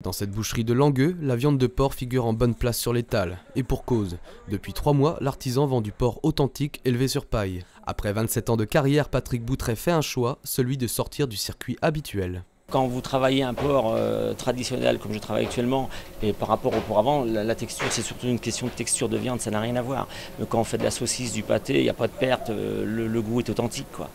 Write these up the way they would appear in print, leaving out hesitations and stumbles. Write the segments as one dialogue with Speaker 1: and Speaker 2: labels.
Speaker 1: Dans cette boucherie de Langueux, la viande de porc figure en bonne place sur l'étal. Et pour cause, depuis 3 mois, l'artisan vend du porc authentique élevé sur paille. Après 27 ans de carrière, Patrick Boutret fait un choix, celui de sortir du circuit habituel.
Speaker 2: Quand vous travaillez un porc traditionnel comme je travaille actuellement, et par rapport au porc avant, la texture c'est surtout une question de texture de viande, ça n'a rien à voir. Mais quand on fait de la saucisse, du pâté, il n'y a pas de perte, le goût est authentique, quoi.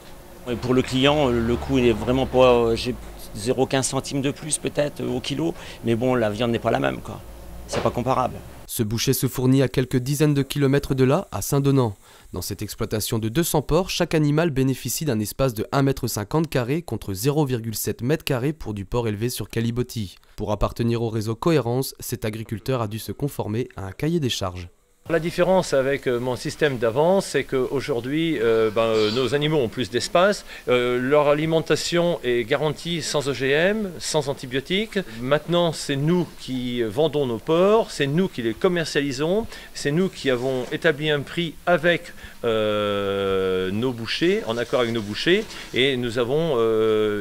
Speaker 2: Et pour le client, le coût il est vraiment pas... J'ai 0,15 centimes de plus peut-être au kilo, mais bon, la viande n'est pas la même, quoi. C'est pas comparable.
Speaker 1: Ce boucher se fournit à quelques dizaines de kilomètres de là, à Saint-Donant. Dans cette exploitation de 200 porcs, chaque animal bénéficie d'un espace de 1,50 m² contre 0,7 m² pour du porc élevé sur calibotis. Pour appartenir au réseau Cohérence, cet agriculteur a dû se conformer à un cahier des charges.
Speaker 3: La différence avec mon système d'avant, c'est qu'aujourd'hui, nos animaux ont plus d'espace, leur alimentation est garantie sans OGM, sans antibiotiques. Maintenant, c'est nous qui vendons nos porcs, c'est nous qui les commercialisons, c'est nous qui avons établi un prix avec nos bouchers, en accord avec nos bouchers, et nous avons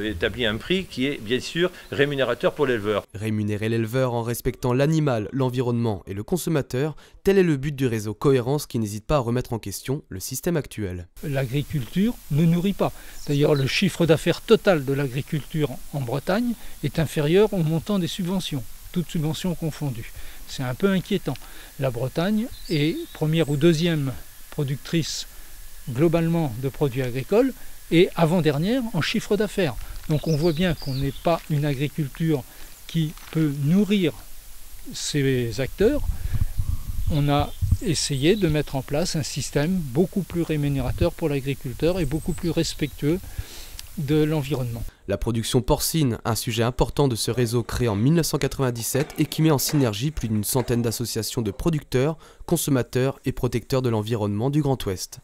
Speaker 3: établi un prix qui est bien sûr rémunérateur pour l'éleveur.
Speaker 1: Rémunérer l'éleveur en respectant l'animal, l'environnement et le consommateur, tel est le but du réseau Cohérence qui n'hésite pas à remettre en question le système actuel.
Speaker 4: L'agriculture ne nourrit pas. D'ailleurs, le chiffre d'affaires total de l'agriculture en Bretagne est inférieur au montant des subventions, toutes subventions confondues. C'est un peu inquiétant. La Bretagne est première ou deuxième productrice globalement de produits agricoles et avant-dernière en chiffre d'affaires. Donc on voit bien qu'on n'est pas une agriculture qui peut nourrir ces acteurs. On a essayé de mettre en place un système beaucoup plus rémunérateur pour l'agriculteur et beaucoup plus respectueux de l'environnement.
Speaker 1: La production porcine, un sujet important de ce réseau créé en 1997 et qui met en synergie plus d'une centaine d'associations de producteurs, consommateurs et protecteurs de l'environnement du Grand Ouest.